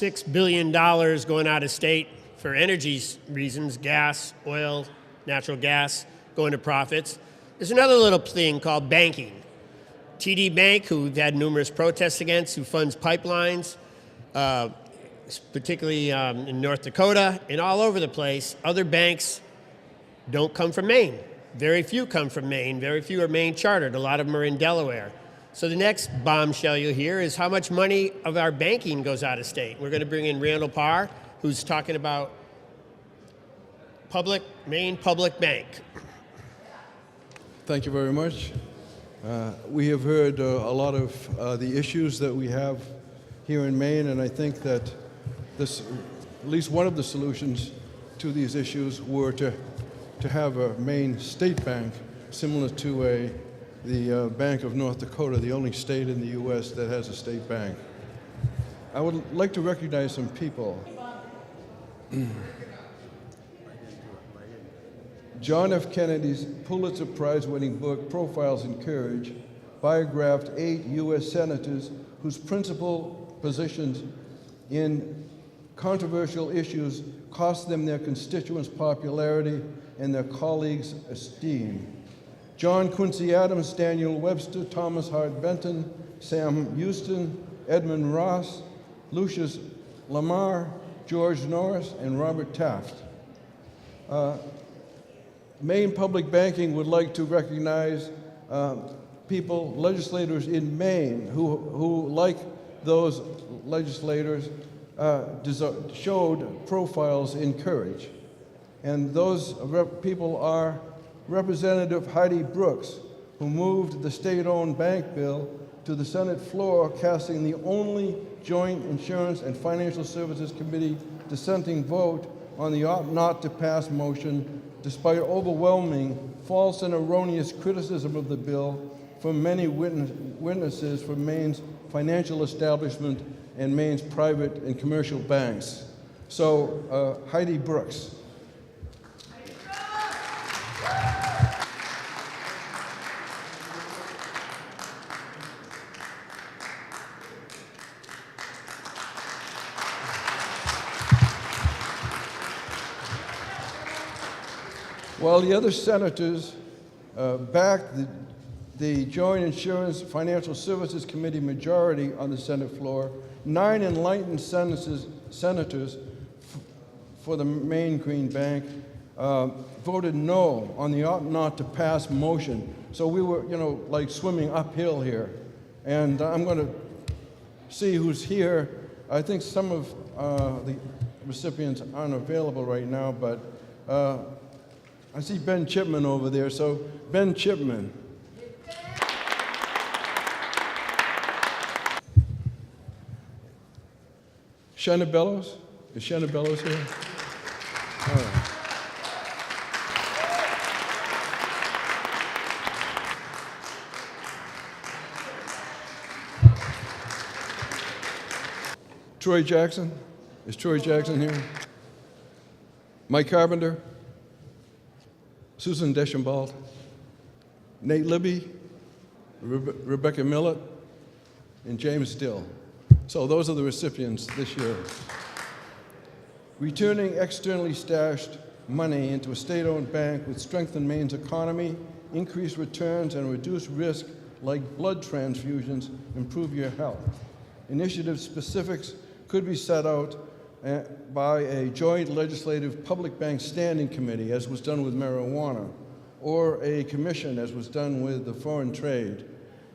$6 billion going out of state for energy reasons, gas, oil, natural gas, going to profits. There's another little thing called banking. TD Bank, who we've had numerous protests against, who funds pipelines, particularly in North Dakota and all over the place. Other banks don't come from Maine. Very few come from Maine. Very few are Maine chartered. A lot of them are in Delaware. So the next bombshell you'll hear is how much money of our banking goes out of state. We're going to bring in Randall Parr, who's talking about Maine Public Bank. Thank you very much. We have heard a lot of the issues that we have here in Maine, and I think that at least one of the solutions to these issues were to have a Maine state bank similar to the Bank of North Dakota, the only state in the U.S. that has a state bank. I would like to recognize some people. John F. Kennedy's Pulitzer Prize-winning book, Profiles in Courage, biographed 8 U.S. senators whose principal positions in controversial issues cost them their constituents' popularity and their colleagues' esteem. John Quincy Adams, Daniel Webster, Thomas Hart Benton, Sam Houston, Edmund Ross, Lucius Lamar, George Norris, and Robert Taft. Maine Public Banking would like to recognize legislators in Maine who like those legislators, showed profiles in courage. And those people are Representative Heidi Brooks, who moved the state-owned bank bill to the Senate floor, casting the only Joint Insurance and Financial Services Committee dissenting vote on the ought not to pass motion, despite overwhelming false and erroneous criticism of the bill from many witnesses from Maine's financial establishment and Maine's private and commercial banks. So, Heidi Brooks. While the other senators backed the Joint Insurance Financial Services Committee majority on the Senate floor, 9 enlightened senators for the Maine Green Bank voted no on the ought not to pass motion. So we were, like swimming uphill here. And I'm going to see who's here. I think some of the recipients aren't available right now, but I see Ben Chipman over there, so Ben Chipman. Shanna Bellows? Is Shanna Bellows here? All right. Troy Jackson? Is Troy Jackson here? Mike Carpenter? Susan Deschambault, Nate Libby, Rebecca Millett, and James Dill. So those are the recipients this year. Returning externally stashed money into a state-owned bank would strengthen Maine's economy, increase returns, and reduce risk like blood transfusions, improve your health. Initiative specifics could be set out by a joint legislative public bank standing committee, as was done with marijuana, or a commission, as was done with the foreign trade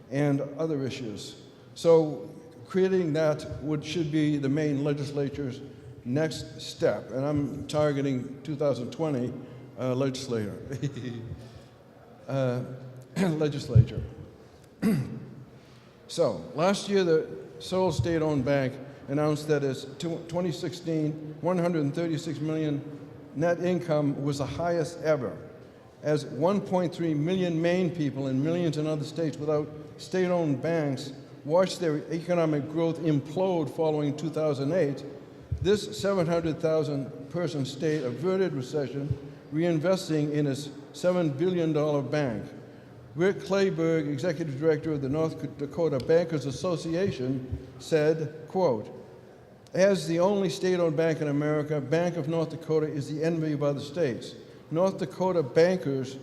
and other issues. So creating that should be the Maine legislature's next step, and I'm targeting 2020 legislature. So last year, the sole state-owned bank announced that its 2016 $136 million net income was the highest ever, as 1.3 million Maine people and millions in other states without state-owned banks watched their economic growth implode following 2008. This 700,000 person state averted recession, reinvesting in its $7 billion bank. Rick Clayburgh, executive director of the North Dakota Bankers Association, said, quote, As the only state-owned bank in America, Bank of North Dakota is the envy of other states. North Dakota Bankers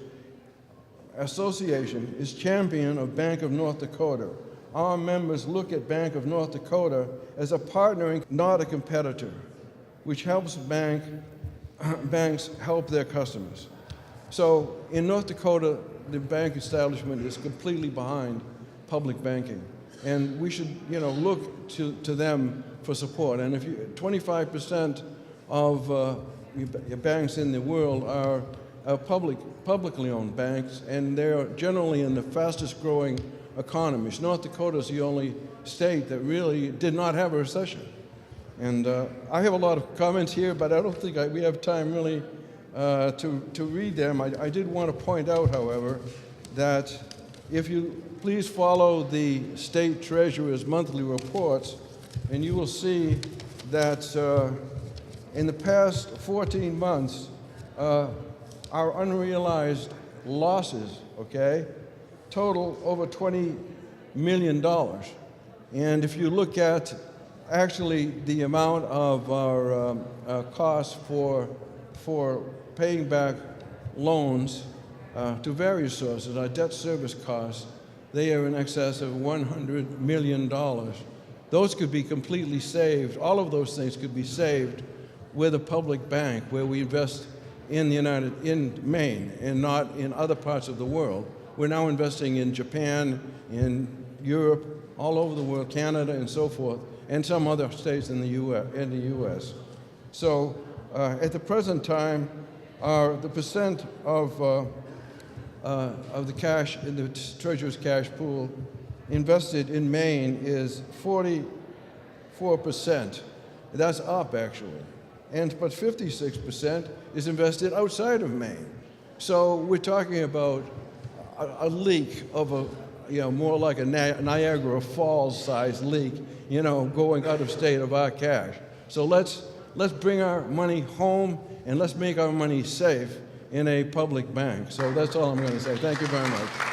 Association is champion of Bank of North Dakota. Our members look at Bank of North Dakota as a partner, not a competitor, which helps banks help their customers. So in North Dakota, the bank establishment is completely behind public banking, and we should, look to them for support. And if 25% of your banks in the world are publicly owned banks, and they're generally in the fastest growing economies. North Dakota is the only state that really did not have a recession. And I have a lot of comments here, but I don't think we have time really to read them. I did want to point out, however, that if you please follow the state treasurer's monthly reports, and you will see that in the past 14 months, our unrealized losses, total over $20 million. And if you look at actually the amount of our costs for paying back loans to various sources, our debt service costs, they are in excess of $100 million. Those could be completely saved. All of those things could be saved with a public bank where we invest in Maine and not in other parts of the world. We're now investing in Japan, in Europe, all over the world, Canada, and so forth, and some other states in the U.S. So at the present time, the percent of the cash in the Treasurer's cash pool invested in Maine is 44%. That's up, actually. But 56% is invested outside of Maine. So we're talking about a leak of more like a Niagara Falls-sized leak, going out of state of our cash. So let's bring our money home and let's make our money safe in a public bank. So that's all I'm going to say. Thank you very much.